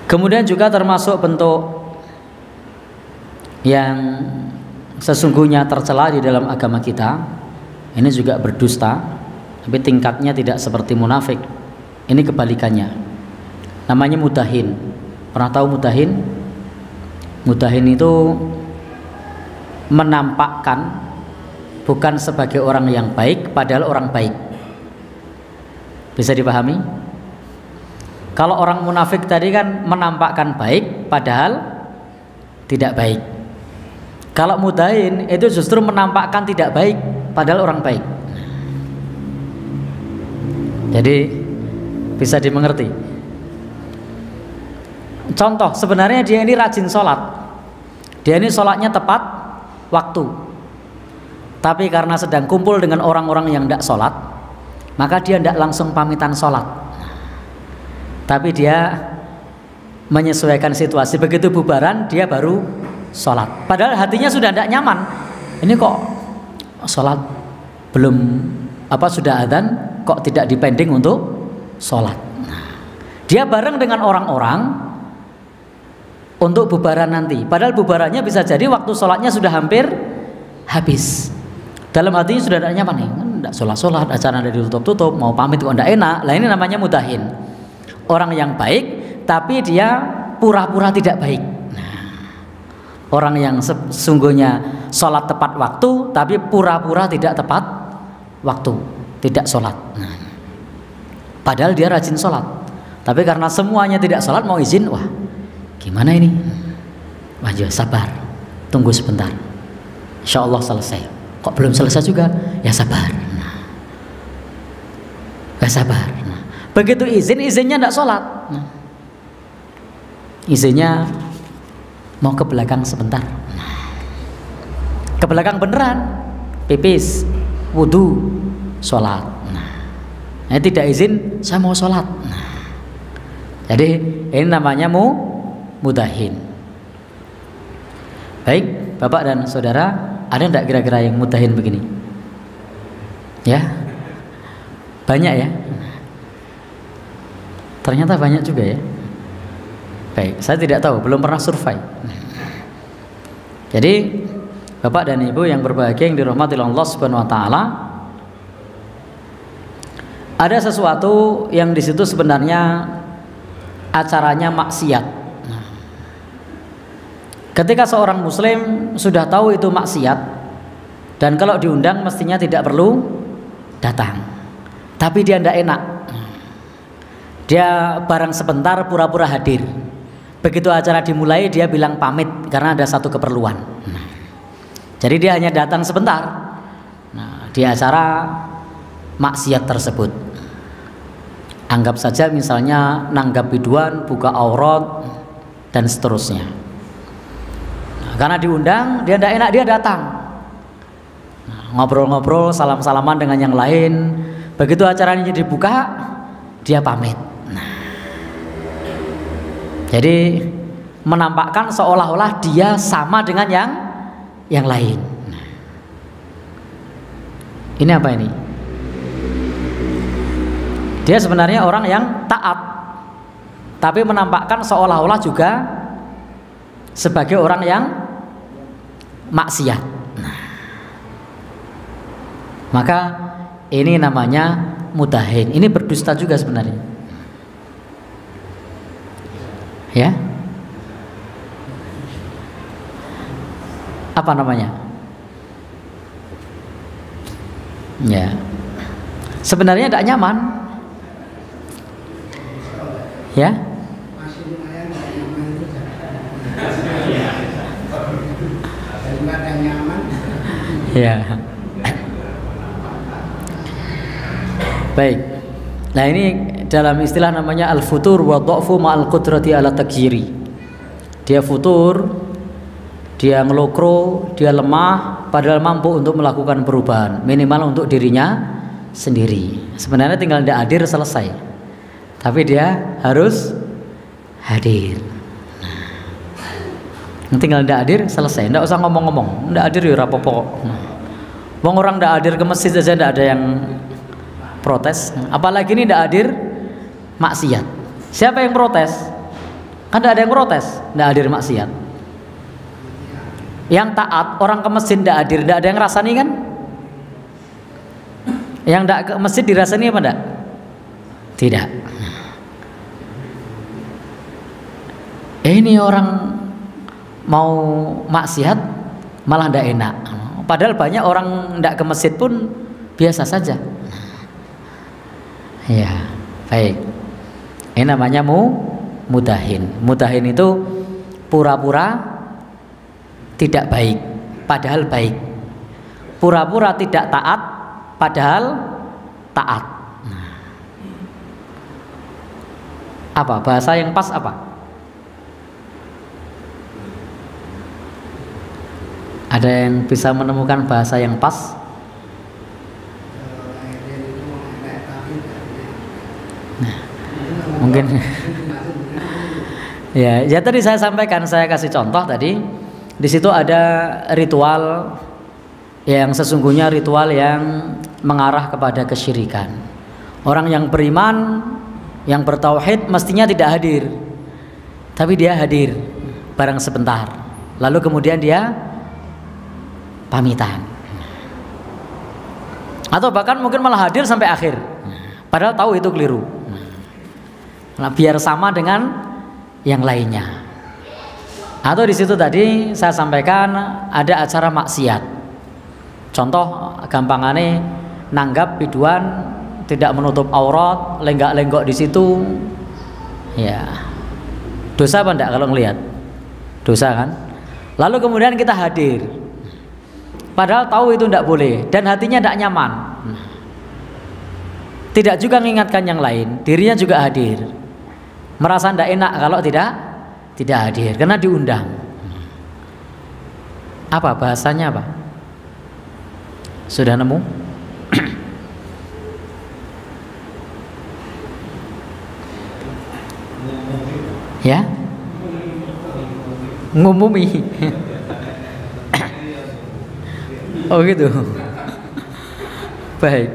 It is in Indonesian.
Kemudian juga termasuk bentuk yang sesungguhnya tercela di dalam agama kita, ini juga berdusta, tapi tingkatnya tidak seperti munafik. Ini kebalikannya. Namanya mudahin. Pernah tahu mudahin? Mudahin itu menampakkan bukan sebagai orang yang baik padahal orang baik. Bisa dipahami? Kalau orang munafik tadi kan menampakkan baik padahal tidak baik. Kalau mudahin itu justru menampakkan tidak baik padahal orang baik. Jadi bisa dimengerti. Contoh, sebenarnya dia ini rajin sholat, dia ini sholatnya tepat waktu, tapi karena sedang kumpul dengan orang-orang yang tidak sholat, maka dia tidak langsung pamitan sholat, tapi dia menyesuaikan situasi. Begitu bubaran dia baru sholat, padahal hatinya sudah tidak nyaman. Ini kok sholat belum sudah adzan kok tidak dipending untuk sholat. Dia bareng dengan orang-orang untuk bubaran nanti, padahal bubarannya bisa jadi waktu sholatnya sudah hampir habis. Dalam hatinya sudah tidak nyaman nih, tidak sholat, acara ada ditutup-tutup, mau pamit kok tidak enak. Lah ini namanya mudahin. Orang yang baik tapi dia pura-pura tidak baik. Orang yang sesungguhnya sholat tepat waktu tapi pura-pura tidak tepat waktu, tidak sholat. Padahal dia rajin sholat, tapi karena semuanya tidak sholat mau izin, wah gimana ini? Wah ya sabar, tunggu sebentar, insya Allah selesai. Kok belum selesai juga? Ya sabar. Ya sabar. Begitu izinnya tidak sholat. Izinnya mau ke belakang sebentar. Ke belakang beneran, pipis, wudhu, sholat. Tidak izin, saya mau sholat. Jadi ini namanya mudahin. Baik, Bapak dan Saudara, ada tidak kira-kira yang mudahin begini? Ya, banyak ya. Ternyata banyak juga ya. Baik, saya tidak tahu, belum pernah survei. Jadi Bapak dan Ibu yang berbahagia yang dirahmati Allah Subhanahu wa taala, ada sesuatu yang di situ sebenarnya acaranya maksiat. Ketika seorang muslim sudah tahu itu maksiat dan kalau diundang mestinya tidak perlu datang, tapi dia tidak enak. Dia barang sebentar pura-pura hadir. Begitu acara dimulai dia bilang pamit karena ada satu keperluan. Jadi dia hanya datang sebentar. Di acara maksiat tersebut, anggap saja misalnya nanggap biduan, buka aurat dan seterusnya. Karena diundang dia tidak enak, dia datang. Ngobrol-ngobrol, salam-salaman dengan yang lain. Begitu acaranya dibuka, dia pamit. Jadi menampakkan seolah-olah dia sama dengan yang lain. Ini apa ini? Dia sebenarnya orang yang taat, tapi menampakkan seolah-olah juga sebagai orang yang maksiat. Maka ini namanya mudahin. Ini berdusta juga sebenarnya. Ya, apa namanya? Ya, sebenarnya tidak nyaman. Ya, ya. Baik. Nah ini dalam istilah namanya al-futur wa dha'fu ma'al qudrati ala tagyiri. Dia futur, dia ngelokro, dia lemah padahal mampu untuk melakukan perubahan, minimal untuk dirinya sendiri. Sebenarnya tinggal tidak hadir selesai, tapi dia harus hadir. Tinggal tidak hadir selesai, tidak usah ngomong-ngomong. Tidak hadir ya rapopo. Wong orang tidak hadir ke masjid saja tidak ada yang protes, apalagi ini tidak hadir maksiat. Siapa yang protes? Kan tidak ada yang protes, tidak hadir maksiat. Yang taat orang ke masjid tidak hadir, tidak ada yang rasani kan? Yang tidak ke masjid dirasani apa tidak? Tidak. Ini orang mau maksiat malah tidak enak. Padahal banyak orang tidak ke masjid pun biasa saja. Ya, baik. Ini namanya mudahin. Mudahin itu pura-pura tidak baik, padahal baik. Pura-pura tidak taat, padahal taat. Nah. Apa bahasa yang pas apa? Ada yang bisa menemukan bahasa yang pas? Nah, mungkin ya tadi saya sampaikan, saya kasih contoh tadi. Di situ ada ritual yang sesungguhnya ritual yang mengarah kepada kesyirikan. Orang yang beriman, yang bertauhid mestinya tidak hadir, tapi dia hadir barang sebentar. Lalu kemudian dia pamitan. Atau bahkan mungkin malah hadir sampai akhir. Padahal tahu itu keliru. Nah, biar sama dengan yang lainnya. Atau di situ tadi saya sampaikan ada acara maksiat. Contoh gampangannya nanggap biduan tidak menutup aurat, lenggak-lenggok di situ. Ya. Dosa apa enggak kalau ngelihat? Dosa kan? Lalu kemudian kita hadir. Padahal tahu itu enggak boleh dan hatinya enggak nyaman. Tidak juga mengingatkan yang lain, dirinya juga hadir. Merasa enggak enak kalau tidak hadir karena diundang. Apa bahasanya apa? Sudah nemu? Ya? Ngumumi. Oh gitu. Baik.